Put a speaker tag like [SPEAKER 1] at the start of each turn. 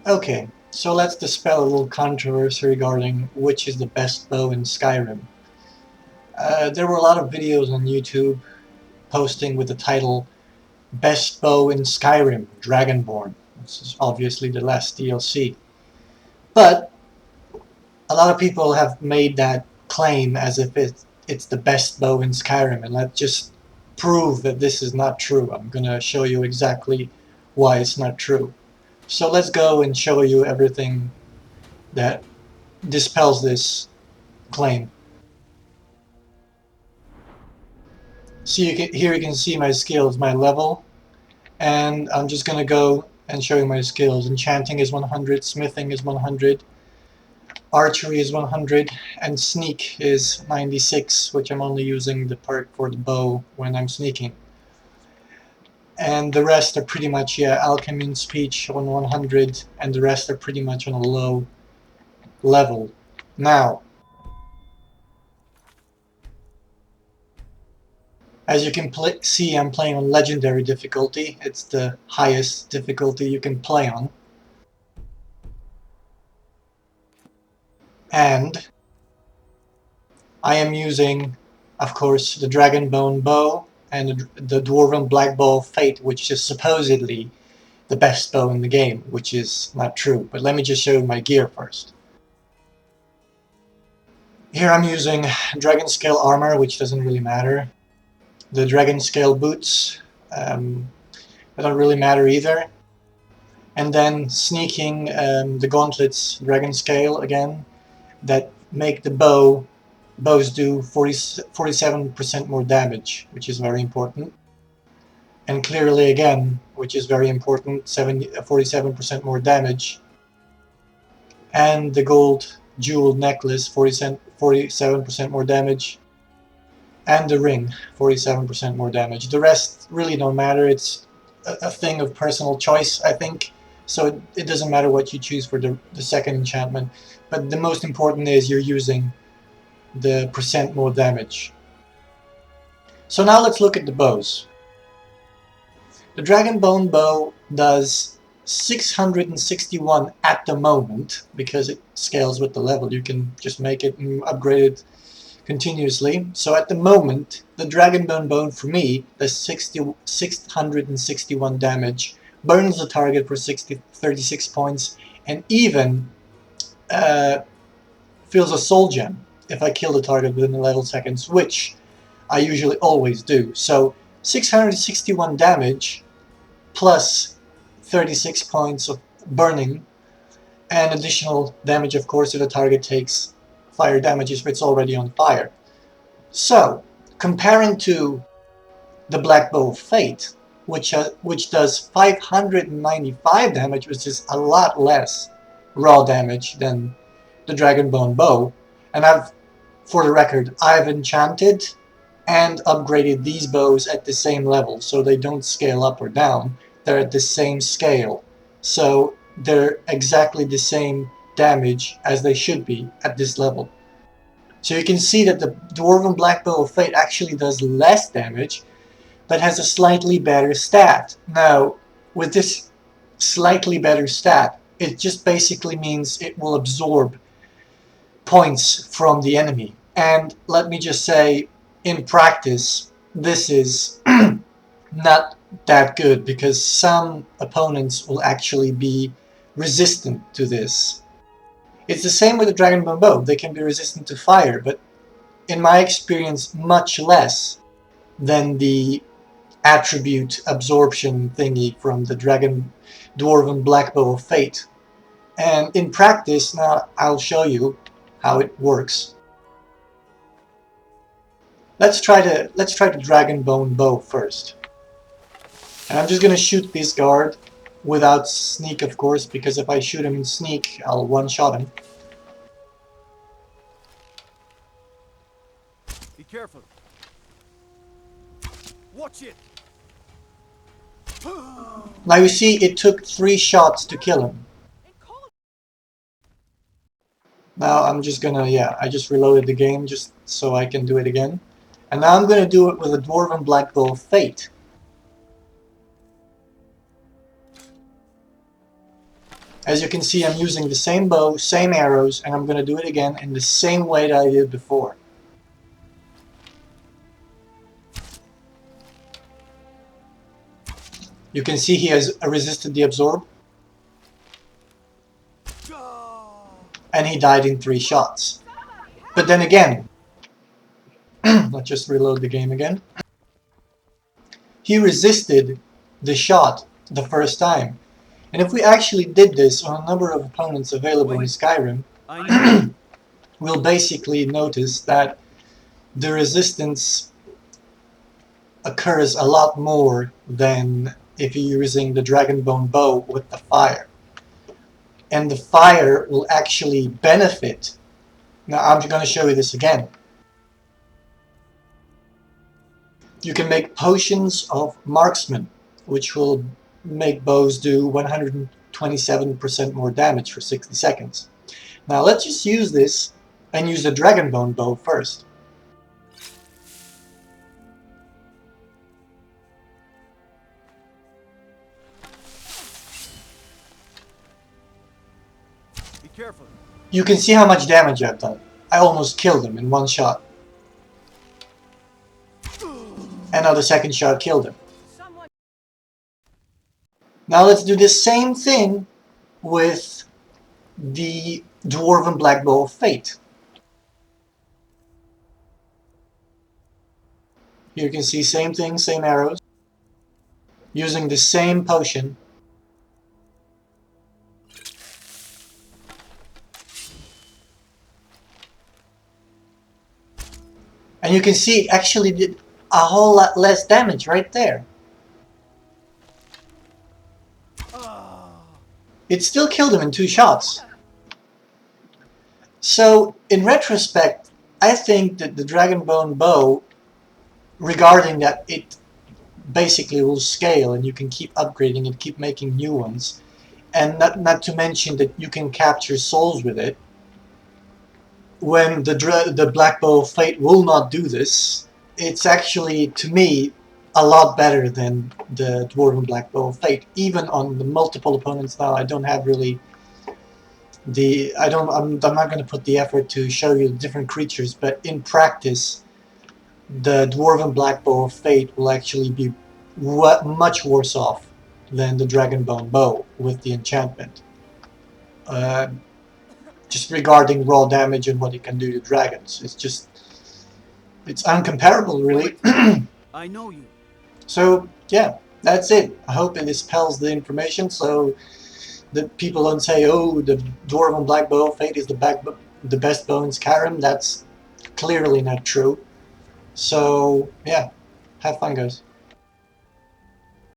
[SPEAKER 1] Okay, so let's dispel a little controversy regarding which is the best bow in Skyrim. There were a lot of videos on YouTube posting with the title Best Bow in Skyrim, Dragonborn. This is obviously the last DLC. But a lot of people have made that claim as if it's the best bow in Skyrim, and let's just prove that this is not true. I'm gonna show you exactly why it's not true. So let's go and show you everything that dispels this claim. So here you can see my skills, my level, and I'm just gonna go and show you my skills. Enchanting is 100, smithing is 100, archery is 100, and sneak is 96, which I'm only using the perk for the bow when I'm sneaking. And the rest are pretty much, yeah, alchemy and speech on 100, and the rest are pretty much on a low level. Now, as you can see, I'm playing on legendary difficulty. It's the highest difficulty you can play on. And I am using, of course, the Dragonbone bow and the Dwarven Black Bow of Fate, which is supposedly the best bow in the game, which is not true. But let me just show you my gear first. Here I'm using Dragon Scale armor, which doesn't really matter. The Dragon Scale boots, that don't really matter either. And then sneaking the gauntlets, Dragon Scale again, that make the bows do 47% more damage, which is very important. And clearly again, which is very important, 47% more damage. And the gold jeweled necklace, 47% more damage. And the ring, 47% more damage. The rest really don't matter. It's a thing of personal choice, I think. So it doesn't matter what you choose for the second enchantment. But the most important is you're using the percent more damage. So now let's look at the bows. The Dragonbone bow does 661 at the moment, because it scales with the level. You can just make it and upgrade it continuously. So at the moment, the Dragonbone bow for me does 661 damage, burns the target for 36 points, and even fills a soul gem if I kill the target within 11 seconds, which I usually always do. So 661 damage plus 36 points of burning, and additional damage, of course, if the target takes fire damage if it's already on fire. So, comparing to the Black Bow of Fate, which does 595 damage, which is a lot less raw damage than the Dragonbone Bow, and for the record, I've enchanted and upgraded these bows at the same level, so they don't scale up or down. They're at the same scale, so they're exactly the same damage as they should be at this level. So you can see that the Dwarven Black Bow of Fate actually does less damage, but has a slightly better stat. Now, with this slightly better stat, it just basically means it will absorb points from the enemy. And let me just say, in practice, this is not that good, because some opponents will actually be resistant to this. It's the same with the Dragonbone bow. They can be resistant to fire, but in my experience, much less than the attribute absorption thingy from the Dwarven Black Bow of Fate. And in practice, now I'll show you how it works. Let's try the Dragonbone bow first. And I'm just gonna shoot this guard without sneak, of course, because if I shoot him in sneak, I'll one-shot him.
[SPEAKER 2] Be careful. Watch it.
[SPEAKER 1] Now you see, it took 3 shots to kill him. Now I'm just gonna, yeah, I just reloaded the game just so I can do it again. And now I'm gonna do it with a Dwarven Black Bow of Fate. As you can see, I'm using the same bow, same arrows, and I'm going to do it again in the same way that I did before. You can see he has resisted the absorb. And he died in 3 shots. But then again, let's just reload the game again. He resisted the shot the first time. And if we actually did this on a number of opponents available in Skyrim, we'll basically notice that the resistance occurs a lot more than if you're using the Dragonbone bow with the fire. And the fire will actually benefit. Now I'm going to show you this again. You can make potions of marksman, which will make bows do 127% more damage for 60 seconds. Now let's just use this and use the Dragonbone bow first.
[SPEAKER 2] Be careful.
[SPEAKER 1] You can see how much damage I've done. I almost killed him in 1 shot. And now the second shot killed him. Now let's do the same thing with the Dwarven Black Bow of Fate. Here you can see same thing, same arrows. Using the same potion. And you can see it actually did a whole lot less damage right there. It still killed him in 2 shots. So, in retrospect, I think that the Dragonbone bow, regarding that it basically will scale and you can keep upgrading it, keep making new ones, and not to mention that you can capture souls with it, when the Black Bow of Fate will not do this, it's actually, to me, a lot better than the Dwarven Black Bow of Fate. Even on the multiple opponents now, I don't have really the... I'm not going to put the effort to show you the different creatures, but in practice, the Dwarven Black Bow of Fate will actually be much worse off than the Dragonbone bow with the enchantment. Just regarding raw damage and what it can do to dragons. It's uncomparable, really.
[SPEAKER 2] I know you.
[SPEAKER 1] So, yeah, that's it. I hope it dispels the information so that people don't say, oh, the Dwarven Black Bow of Fate is the best bow in Skyrim. That's clearly not true. So, yeah, have fun, guys.